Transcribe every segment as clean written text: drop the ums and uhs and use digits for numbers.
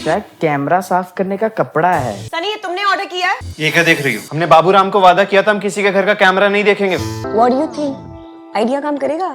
शायद कैमरा साफ करने का कपड़ा है। सनी, ये तुमने ऑर्डर किया है? ये क्या देख रही हो? हमने बाबूराम को वादा किया था हम किसी के घर का कैमरा नहीं देखेंगे। What do you think? Idea काम करेगा?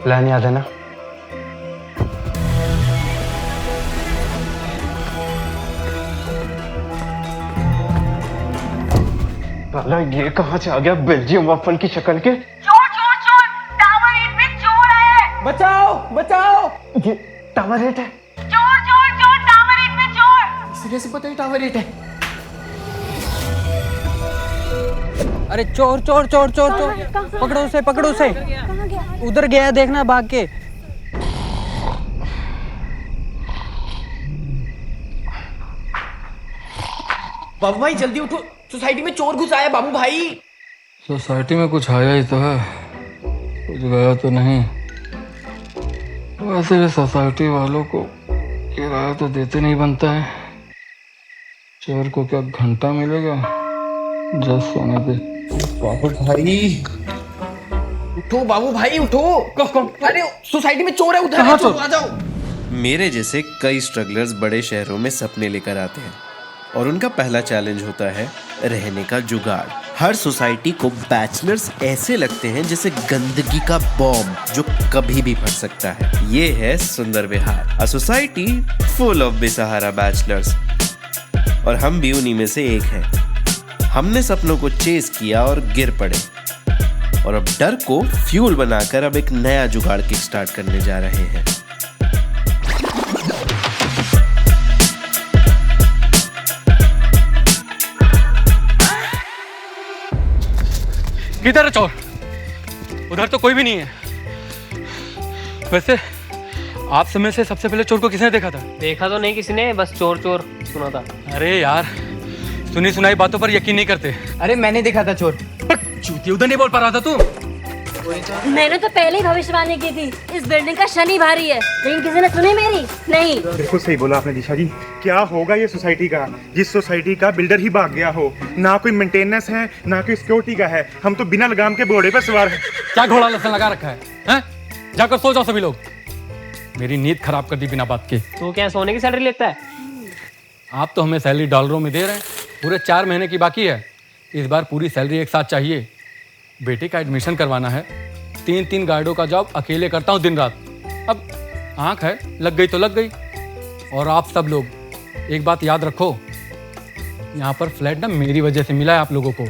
प्लान याद है ना? साला ये कहाँ से आ गया बेल्जियम वाफल की शक्ल के? चोर चोर चोर! टावर 8 में चोर है! बचाओ बचाओ! ये टावर 8 है। चोर चोर चोर! टावर 8 में चोर! सीरियस पता ही टावर 8 है। अरे चोर चोर चोर चोर चोर! पकड़ो उसे, पकड़ो उसे। उधर गया देखना भाग के। बाबू भाई जल्दी उठो, सोसाइटी में चोर घुसा है बाबू भाई। सोसाइटी में कुछ आया ही तो है, कुछ गया तो नहीं। वैसे भी सोसाइटी वालों को किराया तो देते नहीं बनता है। चोर को क्या घंटा मिलेगा जस्ट सोने पे? बाबू भाई उठो, बाबू भाई उठो। अरे सोसाइटी में चोर है, उधर है, चोर, आ जाओ। मेरे जैसे कई स्ट्रगलर्स बड़े शहरों में सपने लेकर आते हैं और उनका पहला चैलेंज होता है रहने का जुगाड़। हर सोसाइटी को बैचलर्स ऐसे लगते हैं जैसे गंदगी का बॉम्ब जो कभी भी फट सकता है। ये है सुंदर विहार, अ सोसाइटी फुल ऑफ बेसहारा बैचलर्स, और हम भी उन्हीं में से एक हैं। हमने सपनों को चेस किया और गिर पड़े, और अब डर को फ्यूल बनाकर अब एक नया जुगाड़ किक स्टार्ट करने जा रहे हैं। किधर है चोर? उधर तो कोई भी नहीं है। वैसे आप समय से सबसे पहले चोर को किसने देखा था? देखा तो नहीं किसी ने, बस चोर चोर सुना था। अरे यार, सुनी सुनाई बातों पर यकीन नहीं करते। अरे मैंने देखा था चोर। चूती, उधर नहीं बोल पा रहा था तू? मैंने तो पहले ही भविष्यवाणी की थी, इस बिल्डिंग का शनि भारी है, लेकिन किसी ने सुनी मेरी नहीं। बिल्कुल सही बोला आपने दिशा जी। क्या होगा ये सोसाइटी का, जिस सोसाइटी का बिल्डर ही भाग गया हो? ना कोई मेंटेनेंस है, ना कोई सिक्योरिटी का है। हम तो बिना लगाम के घोड़े पर सवार हैं। क्या घोड़ा लसन लगा रखा है, हैं? जाकर सो जाओ सभी लोग। मेरी नींद खराब कर दी बिना बात के। तू क्या सोने की सैलरी लेता है? आप तो हमें सैलरी डॉलरों में दे रहे हैं। पूरे 4 महीने की बाकी है। इस बार पूरी सैलरी एक साथ चाहिए। बेटे का एडमिशन करवाना है। 3 गार्डों का जॉब अकेले करता हूँ दिन रात। अब आंख है, लग गई तो लग गई। और आप सब लोग एक बात याद रखो, यहाँ पर फ्लैट ना मेरी वजह से मिला है आप लोगों को।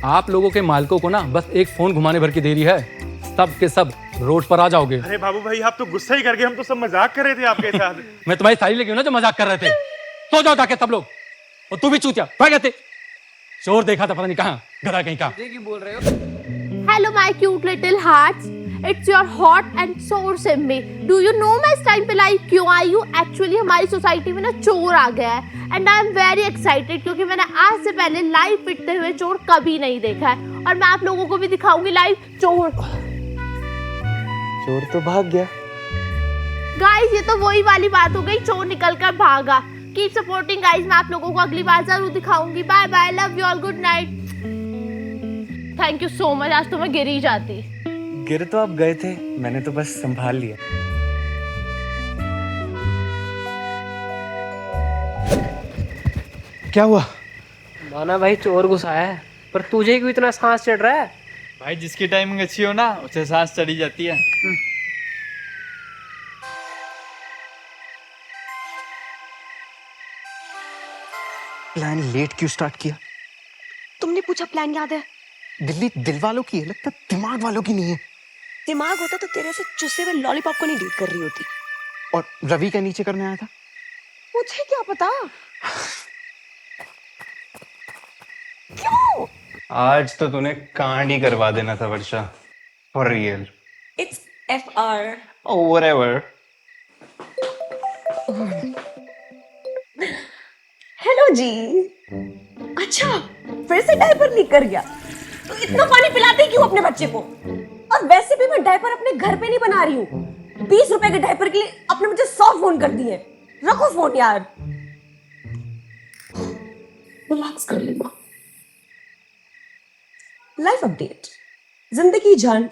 आप लोगों के मालिकों को ना बस एक फोन घुमाने भर की देरी है, सब के सब रोड पर आ जाओगे। अरे बाबू भाई आप तो गुस्सा ही कर गए, हम तो सब मजाक कर रहे थे आपके साथ। मैं तुम्हारी सारी लगी हूँ ना जो मजाक कर रहे थे। सो जाओ जाके सब लोग। और तू भी चूतिया, भाग जाते। चोर देखा था पता नहीं कहाँ, गधा कहीं का। Hello my cute little hearts, it's your hot and sour Simbi. Do you know मैं इस टाइम पे लाइव क्यों आई हूँ? एक्चुअली हमारी सोसाइटी में ना चोर आ गया है and I am very excited, क्योंकि मैंने आज से पहले लाइव पिटते हुए चोर कभी नहीं देखा है और मैं आप लोगों को भी दिखाऊंगी लाइव चोर। चोर तो भाग गया। गाइस ये तो वही वाली बात हो गई, चोर निकल कर भागा। कीप सपोर्टिंग गाइस, मैं आप लोगों को अगली बार जरूर दिखाऊंगी। Bye bye, love you all, good night. Thank you so much, आज तो मैं गिर ही जाती। गिर तो आप गए थे, मैंने तो बस संभाल लिया। क्या हुआ? माना भाई चोर घुसा है, पर तुझे क्यों इतना सांस चढ़ रहा है? भाई जिसकी टाइमिंग अच्छी हो ना उसे सांस चढ़ी जाती है। प्लान लेट क्यों स्टार्ट किया? तुमने पूछा प्लान याद है? दिल्ली दिल वालों की है, लगता है दिमाग वालों की नहीं है। दिमाग होता तो तेरे से चुस्से हुए लॉलीपॉप को नहीं डील कर रही होती। और रवि का नीचे करने आया था। मुझे क्या पता? क्यों? आज तो तूने कांड ही करवा देना था Varsha, for real. It's FR. Oh, whatever. Hello जी। अच्छा, फिर से डायपर लीक कर गया। तो इतना पानी पिलाते क्यों अपने बच्चे को? और वैसे भी मैं डायपर अपने घर पे नहीं बना रही हूँ। 20 रुपए के डायपर के लिए अपने मुझे 100 फोन कर दिए। रखो फोन यार। रिलैक्स कर ले माँ। Life update. जिंदगी झंड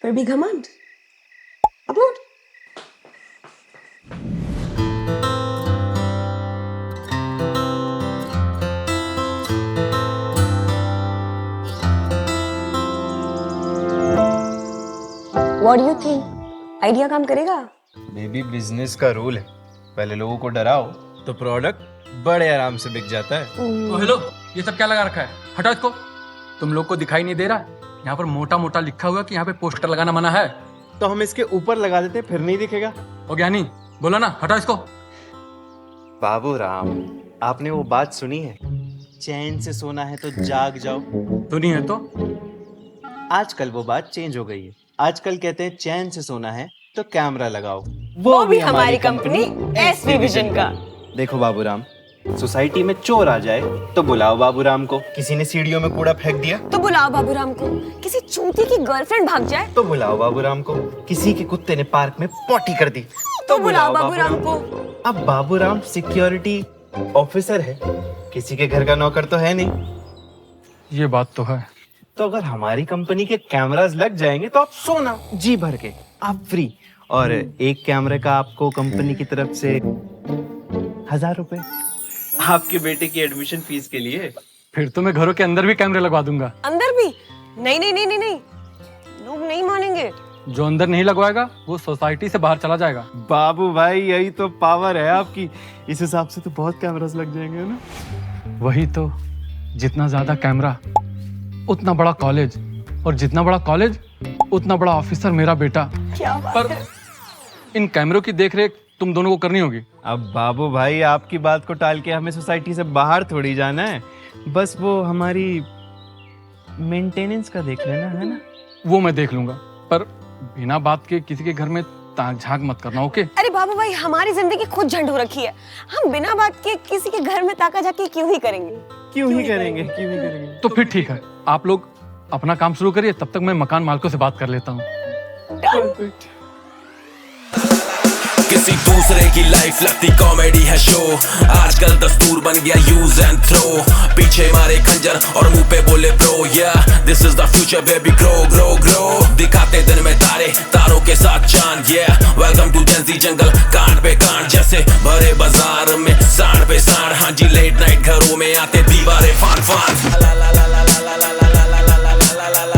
फिर भी घमंड। Upload. What do you think? Idea काम करेगा? बेबी बिजनेस का रूल है, पहले लोगों को डराओ तो प्रोडक्ट बड़े आराम से बिक जाता है। ओ हेलो, ये सब क्या लगा रखा है? हटाओ इसको। तुम लोग को दिखाई नहीं दे रहा? यहाँ पर मोटा मोटा लिखा हुआ कि यहाँ पे पोस्टर लगाना मना है। तो हम इसके ऊपर लगा देते, फिर नहीं दिखेगा। ओ ज्ञानी, बोलो ना, हटाओ इसको। बाबू राम, आपने वो बात सुनी है, चैन से सोना है तो जाग जाओ? सुनी है तो? आजकल वो बात चेंज हो गई है। आजकल कहते हैं चैन से सोना है तो कैमरा लगाओ। वो भी हमारी कंपनी SV विजन का। देखो बाबूराम, सोसाइटी में चोर आ जाए तो बुलाओ बाबूराम को। किसी ने सीढ़ियों में कूड़ा फेंक दिया तो बुलाओ बाबूराम को। किसी चूती की गर्लफ्रेंड भाग जाए तो बुलाओ बाबूराम को। किसी के कुत्ते ने पार्क में पॉटी कर दी तो बुलाओ बाबूराम को। अब बाबूराम सिक्योरिटी ऑफिसर है, किसी के घर का नौकर तो है नहीं। ये बात तो है। तो अगर हमारी कंपनी के कैमरास लग जाएंगे तो आप सोना जी भर के, आप फ्री। और एक कैमरे का आपको कंपनी की तरफ से 1000 रुपए आपके बेटे की एडमिशन फीस के लिए। फिर तो मैं घरों के अंदर भी कैमरे लगवा दूंगा। अंदर भी? नहीं नहीं नहीं नहीं नहीं, लोग नहीं मानेंगे। जो अंदर नहीं लगवाएगा वो सोसाइटी से बाहर चला जाएगा। बाबू भाई, यही तो पावर है आपकी। इस हिसाब से तो बहुत कैमरास लग जाएंगे ना। वही तो, जितना ज्यादा कैमरा उतना बड़ा कॉलेज, और जितना बड़ा कॉलेज उतना बड़ा ऑफिसर मेरा बेटा। क्या बात पर है? इन कैमरों की देखरेख तुम दोनों को करनी होगी। अब बाबू भाई, आपकी बात को टाल के हमें सोसाइटी से बाहर थोड़ी जाना है, बस वो हमारी मेंटेनेंस का देख लेना है ना। वो मैं देख लूंगा, पर बिना बात के किसी के घर में ताक झांक मत करना, ओके? अरे बाबू भाई, हमारी जिंदगी खुद झंड हो रखी है। हम बिना बात के किसी के घर में ताका झाकी क्यों ही करेंगे? क्यों ही करेंगे। तो फिर ठीक है, आप लोग अपना काम शुरू करिए, तब तक मैं मकान मालिकों से बात कर लेता हूँ। किसी दूसरे की लाइफ लगती कॉमेडी है शो। आजकल दस्तूर बन गया यूज एंड थ्रो। पीछे मारे खंजर और मुंह पे बोले pro. yeah, this is the future baby, grow grow grow। दिखाते दिन में तारे, तारों के साथ चांद। yeah, welcome to Gen Z जंगल, कांड पे कांड जैसे भरे बाजार में सांड पे सांड। हाँ जी, लेट नाइट घरों में आते दीवारें फान फान। ला ला ला ला ला ला ला ला ला ला ला ला ला ला।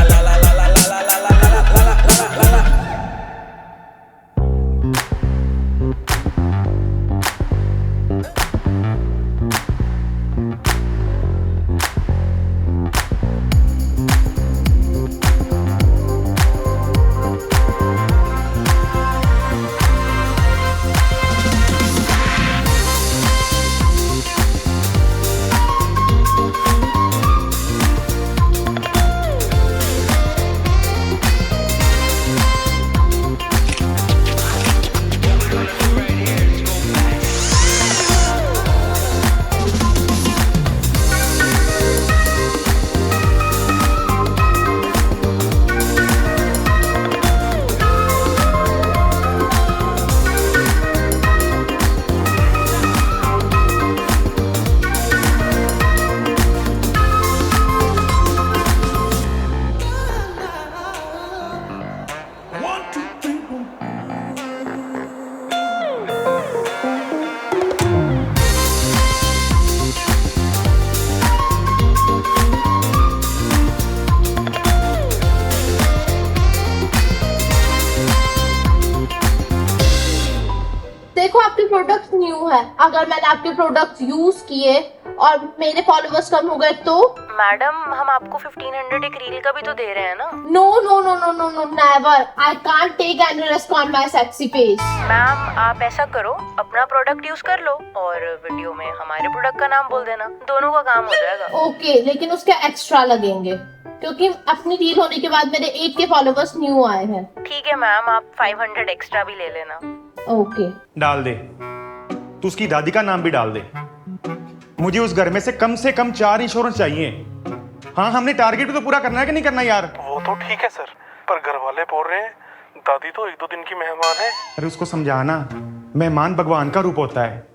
प्रोडक्ट न्यू है, अगर मैंने आपके प्रोडक्ट यूज किए और मेरे फॉलोवर्स कम हो गए तो? मैडम हम आपको 1500 एक रील का भी तो दे रहे हैं ना। No no no no no no never, I can't take any risk on my sexy face. Ma'am आप ऐसा करो, अपना प्रोडक्ट यूज कर लो और वीडियो में हमारे प्रोडक्ट का नाम बोल देना, दोनों का काम हो जाएगा। ओके, लेकिन उसके एक्स्ट्रा लगेंगे क्योंकि अपनी रील होने के बाद मेरे 8 के फॉलोवर्स न्यू आए हैं। ठीक है मैम, आप 500 एक्स्ट्रा भी ले लेना। ओके डाल दे, तू उसकी दादी का नाम भी डाल दे। मुझे उस घर में से कम 4 इंश्योरेंस चाहिए। हाँ, हमने टारगेट भी तो पूरा करना है कि नहीं करना यार? वो तो ठीक है सर, पर घर वाले बोल रहे हैं दादी तो 1-2 दिन की मेहमान है। अरे उसको समझाना, मेहमान भगवान का रूप होता है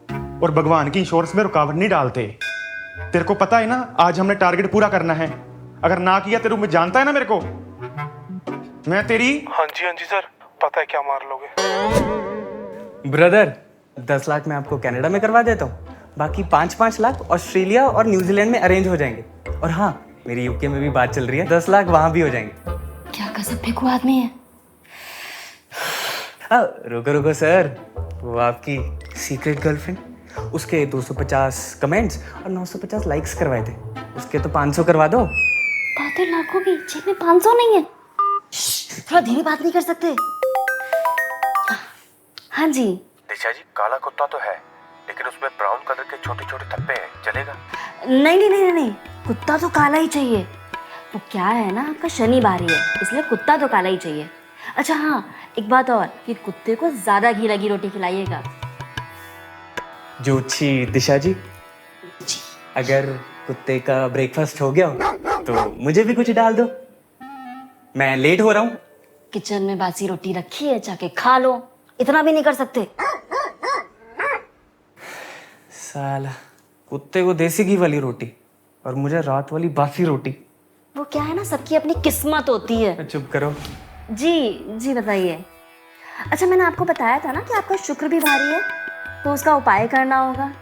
और भगवान की इंश्योरेंस में रुकावट नहीं डालते। तेरे को पता है ना, आज हमने टारगेट पूरा करना है। अगर ना किया तेरे को जानता है ना मेरे को, मैं तेरी। हाँ जी सर, पता है क्या मार लोगे। ब्रदर 10 लाख मैं आपको कनाडा में करवा देता हूँ, बाकी 5-5 लाख ऑस्ट्रेलिया और न्यूजीलैंड में अरेंज हो जाएंगे। और हाँ, मेरी यूके में भी बात चल रही है, 10 लाख वहां भी हो जाएंगे। क्या गजब फेंकू आदमी है। रुको रुको सर, वो आपकी सीक्रेट गर्लफ्रेंड, उसके 250 कमेंट्स और 950 लाइक्स करवाए थे, उसके तो 500 करवा दो। दादर लाखों की जेब में 500 नहीं है। थोड़ा धीरे बात नहीं कर सकते? हाँ जी। दिशा जी, काला कुत्ता तो है लेकिन उसमें ब्राउन कलर के छोटे छोटे धब्बे हैं, चलेगा? नहीं नहीं नहीं नहीं, कुत्ता तो काला ही चाहिए। वो क्या है ना, आपका शनि भारी है, इसलिए कुत्ता तो काला ही चाहिए। अच्छा हाँ, एक बात और, कि कुत्ते को ज्यादा घी लगी रोटी खिलाइएगा। जोची दिशा जी, अगर कुत्ते का ब्रेकफास्ट हो गया हो तो मुझे भी कुछ डाल दो, मैं लेट हो रहा हूँ। किचन में बासी रोटी रखी है, जाके खा लो। इतना भी नहीं कर सकते? साला, कुत्ते को देसी घी वाली रोटी और मुझे रात वाली बासी रोटी। वो क्या है ना, सबकी अपनी किस्मत होती है। चुप करो। जी बताइए। अच्छा, मैंने आपको बताया था ना कि आपका शुक्र भी भारी है, तो उसका उपाय करना होगा,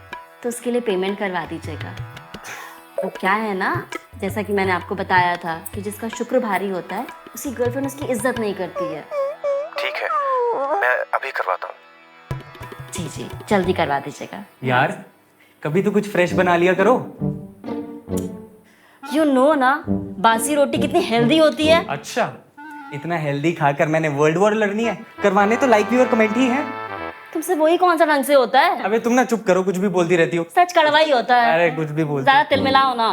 तो उसके लिए पेमेंट करवा दीजिएगा। वो क्या है ना, जैसा कि मैंने आपको बताया था कि जिसका शुक्र भारी होता है उसकी गर्लफ्रेंड उसकी इज्जत नहीं करती है। ठीक है, मैं अभी करवाता हूँ। जी जल्दी करवा दीजिएगा। यार कभी तो कुछ फ्रेश बना लिया करो। यू नो ना, बासी रोटी कितनी हेल्दी होती है। अच्छा, इतना हेल्दी खाकर मैंने वर्ल्ड वॉर लड़नी है? करवाने तो लाइक भी और कमेंट ही है। तुमसे वही कौन सा ढंग से होता है? अबे तुम ना चुप करो, कुछ भी बोलती रहती हो। सच कड़वा ही होता है। अरे कुछ भी बोलती। ज्यादा तिल मिलाओ ना।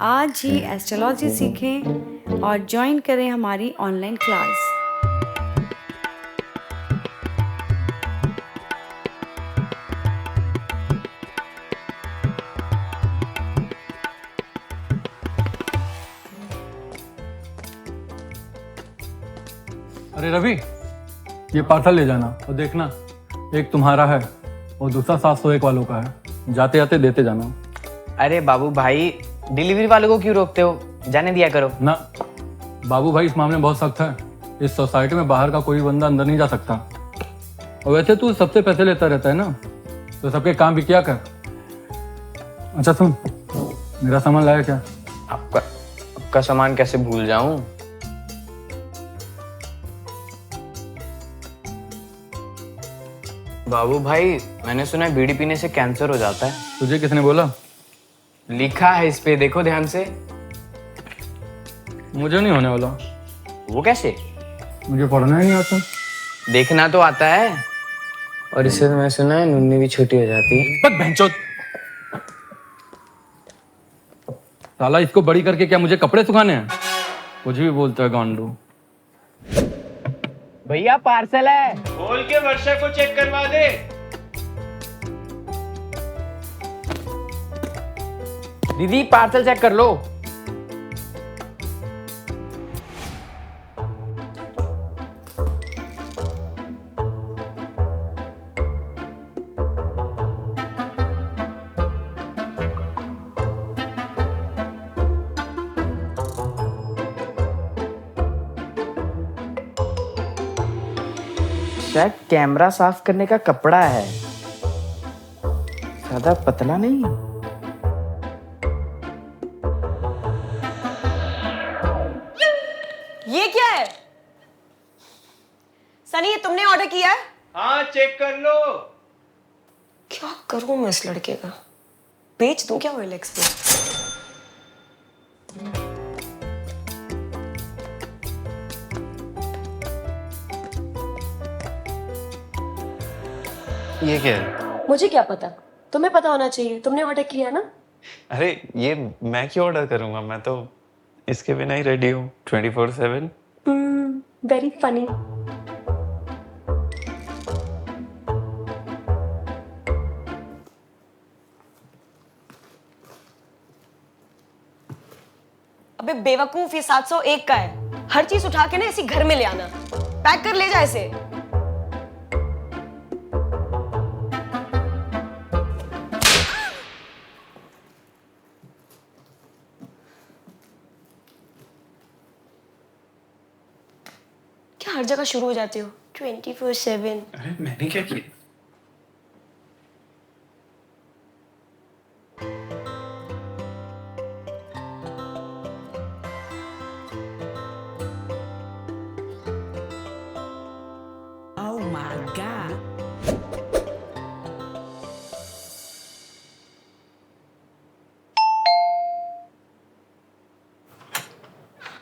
आज ही एस्ट्रोलॉजी सीखें और ज्वाइन करें हमारी ऑनलाइन क्लास। अरे रवि, ये पार्सल ले जाना और देखना, एक तुम्हारा है और दूसरा 701 वालों का है, जाते जाते देते जाना। अरे बाबू भाई, डिलीवरी वालों को क्यों रोकते हो, जाने दिया करो ना। बाबू भाई इस मामले में बहुत सख्त है, इस सोसाइटी में बाहर का कोई बंदा अंदर नहीं जा सकता। और वैसे तू सबसे पैसे लेता रहता है ना, तो सबके काम भी किया कर। अच्छा सुन, मेरा सामान लाया क्या? आपका सामान कैसे भूल जाऊं? बाबू भाई, मैंने सुना है बीड़ी पीने से कैंसर हो जाता है। तुझे किसने बोला? लिखा है इस पे, देखो ध्यान से। मुझे नहीं होने वाला। वो कैसे? मुझे पढ़ना ही नहीं आता। देखना तो आता है, और इससे तो मैं सुना है नुन्नी भी छोटी हो जाती है। बस भैंचोद, साला इसको बड़ी करके क्या मुझे कपड़े सुखाने हैं? कुछ भी बोलता है गांडू। भैया पार्सल है। बोल के वर्षा को चेक करवा दे। दीदी पार्सल चेक कर लो। शायद कैमरा साफ करने का कपड़ा है, ज्यादा पतला नहीं। ये क्या है? सनी, ये तुमने ऑर्डर किया है? हाँ चेक कर लो। क्या करूं मैं इस लड़के का? बेच दूं क्या OLX पे? ये क्या है? मुझे क्या पता, तुम्हें पता होना चाहिए, तुमने ऑर्डर किया ना। अरे ये मैं क्यों ऑर्डर करूंगा, मैं तो इसके बिना ही रेडी हूँ 24/7। Very funny. अबे बेवकूफ, ये 701 का है। हर चीज उठा के ना इसी घर में ले आना। पैक कर ले जा इसे। क्या हर जगह शुरू हो जाते हो 24/7? अरे मैंने क्या किया?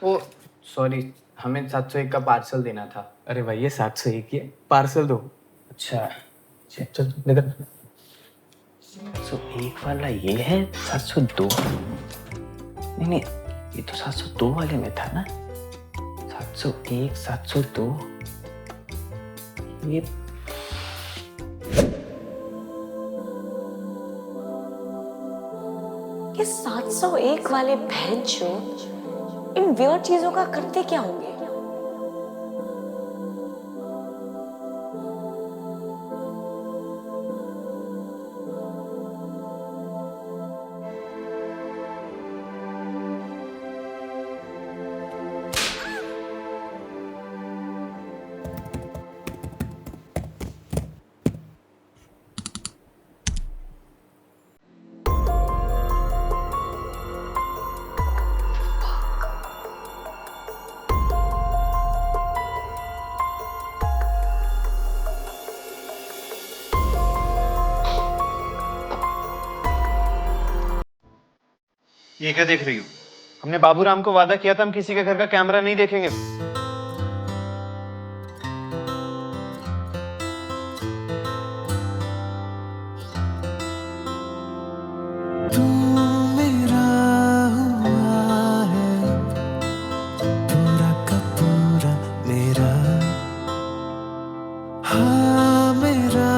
ओ सॉरी, हमें 701 का पार्सल देना था। अरे भाई ये 701 है, पार्सल दो। अच्छा चल निकल। 701 वाला ये है, 702 नहीं, ये तो 702 वाले में था ना। 701 702 ये ये 701 वाले भैंचोद इन वियर्ड चीजों का करते क्या होंगे? ये क्या देख रही हो? हमने बाबूराम को वादा किया था हम किसी के घर का कैमरा नहीं देखेंगे। तू मेरा हुआ है पूरा का पूरा मेरा, हाँ मेरा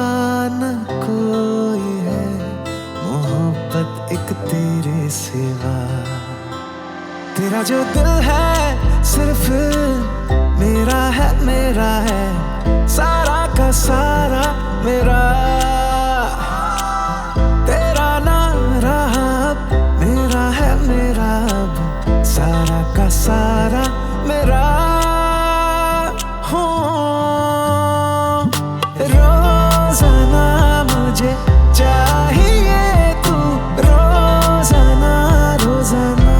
न कोई है मोहब्बत एक तेरे सिवा। तेरा जो दिल है सिर्फ मेरा है सारा का सारा मेरा। तेरा ना रहा अब मेरा अब सारा का सारा मेरा। हो रोजाना मुझे चाहिए तू, रोजाना रोजाना